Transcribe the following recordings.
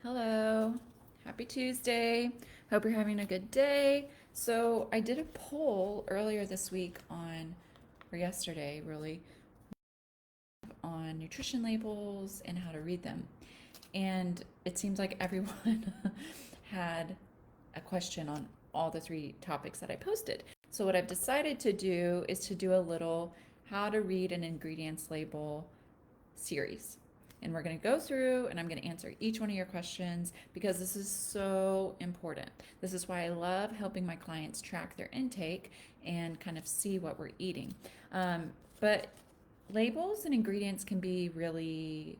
Hello. Happy Tuesday. Hope you're having a good day. So, I did a poll earlier this week or yesterday really, on nutrition labels and how to read them. And it seems like everyone had a question on all the three topics that I posted. So, what I've decided to do is to do a little how to read an ingredients label series. And we're going to go through and I'm going to answer each one of your questions because this is so important. This is why I love helping my clients track their intake and kind of see what we're eating. But labels and ingredients can be really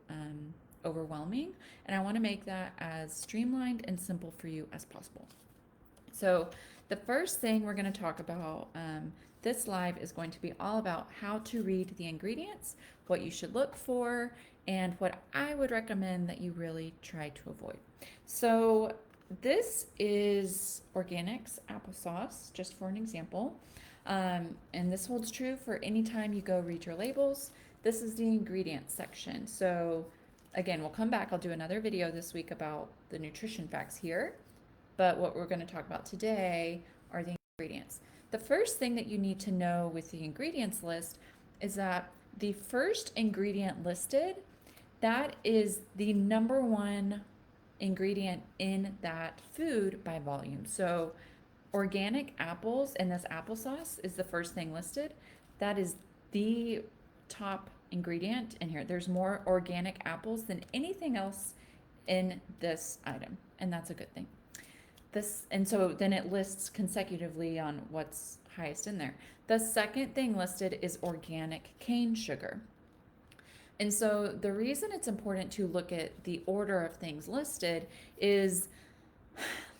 overwhelming, and I want to make that as streamlined and simple for you as possible. So, the first thing we're going to talk about this live is going to be all about how to read the ingredients, what you should look for, and what I would recommend that you really try to avoid. So, this is Organics applesauce, just for an example. And this holds true for any time you go read your labels. This is the ingredients section. So, again, we'll come back. I'll do another video this week about the nutrition facts here. But what we're going to talk about today are the ingredients. The first thing that you need to know with the ingredients list is that the first ingredient listed, that is the number one ingredient in that food by volume. So organic apples and this applesauce is the first thing listed. That is the top ingredient in here. There's more organic apples than anything else in this item, and that's a good thing. And so then it lists consecutively on what's highest in there. The second thing listed is organic cane sugar. And so the reason it's important to look at the order of things listed is,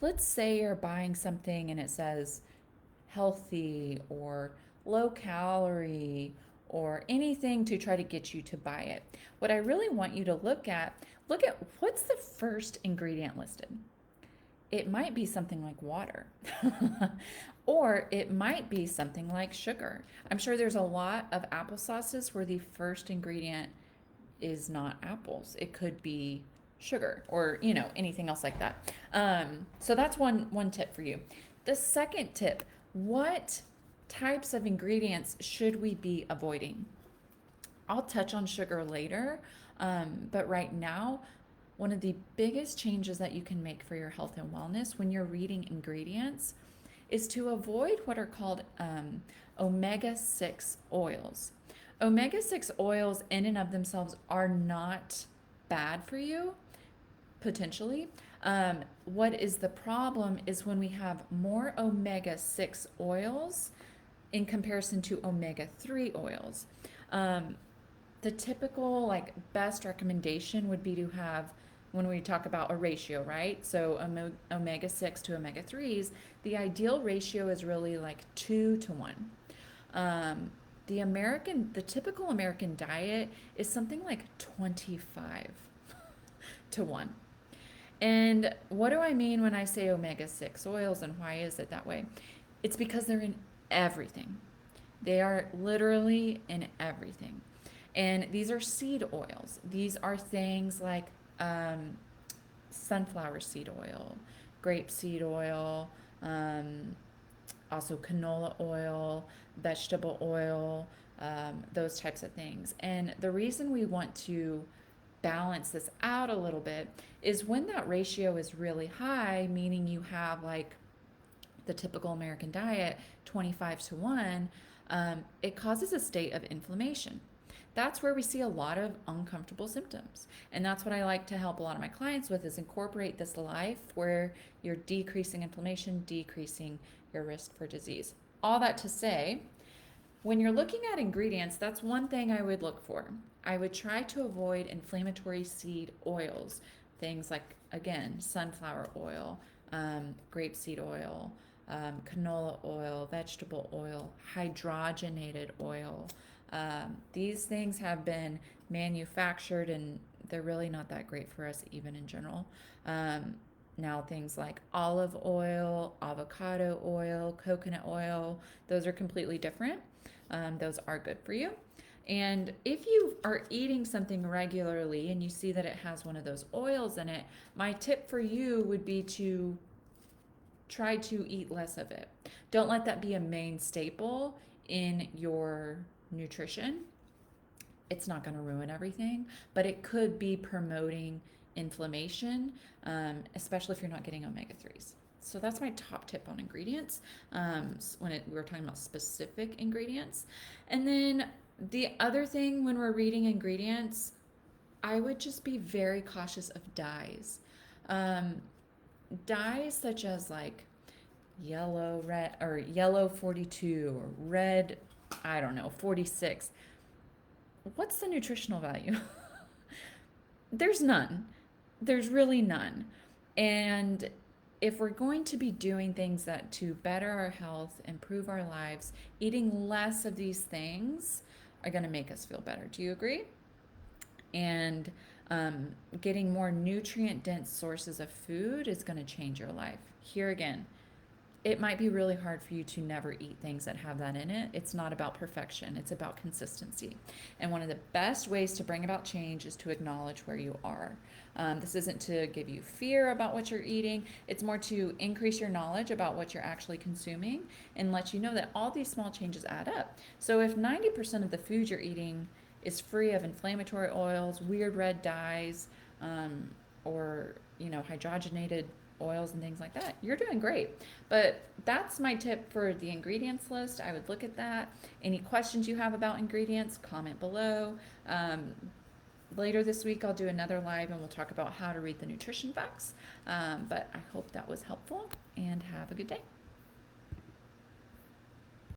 let's say you're buying something and it says healthy or low calorie or anything to try to get you to buy it. What I really want you to look at what's the first ingredient listed. It might be something like water, or it might be something like sugar. I'm sure there's a lot of applesauces where the first ingredient is not apples. It could be sugar or anything else like that. So that's one tip for you. The second tip: what types of ingredients should we be avoiding? I'll touch on sugar later, but right now, one of the biggest changes that you can make for your health and wellness when you're reading ingredients is to avoid what are called omega 6 oils. Omega 6 oils, in and of themselves, are not bad for you, potentially. What is the problem is when we have more omega 6 oils in comparison to omega 3 oils. The typical best recommendation would be to have, when we talk about a ratio, right? So omega 6 to omega 3s, the ideal ratio is really like 2 to 1. The typical American diet is something like 25 to 1. And what do I mean when I say omega 6 oils, and why is it that way? It's because they're in everything. They are literally in everything. And these are seed oils. These are things like sunflower seed oil, grape seed oil, also canola oil, vegetable oil, those types of things. And the reason we want to balance this out a little bit is when that ratio is really high, meaning you have like the typical American diet, 25 to 1, it causes a state of inflammation. That's where we see a lot of uncomfortable symptoms. And that's what I like to help a lot of my clients with, is incorporate this life where you're decreasing inflammation, decreasing your risk for disease. All that to say, when you're looking at ingredients, that's one thing I would look for. I would try to avoid inflammatory seed oils, things like, again, sunflower oil, grapeseed oil, canola oil, vegetable oil, hydrogenated oil. These things have been manufactured and they're really not that great for us, even in general. Now, things like olive oil, avocado oil, coconut oil, those are completely different. Those are good for you. And if you are eating something regularly and you see that it has one of those oils in it, my tip for you would be to try to eat less of it. Don't let that be a main staple in your nutrition. It's not going to ruin everything, but it could be promoting inflammation, especially if you're not getting omega 3s. So that's my top tip on ingredients we were talking about specific ingredients. And then the other thing when we're reading ingredients, I would just be very cautious of dyes. Um, Dyes such as like yellow, red, or yellow 42 or red, I don't know, 46. What's the nutritional value? There's none. There's really none. And if we're going to be doing things that to better our health, improve our lives, eating less of these things are going to make us feel better. Do you agree? And getting more nutrient dense sources of food is going to change your life. Here again, it might be really hard for you to never eat things that have that in it. It's not about perfection, it's about consistency. And one of the best ways to bring about change is to acknowledge where you are. This isn't to give you fear about what you're eating, it's more to increase your knowledge about what you're actually consuming and let you know that all these small changes add up. So if 90% of the food you're eating is free of inflammatory oils, weird red dyes, or hydrogenated oils and things like that, you're doing great. But that's my tip for the ingredients list. I would look at that. Any questions you have about ingredients, comment below. Later this week, I'll do another live and we'll talk about how to read the nutrition facts. But I hope that was helpful and have a good day.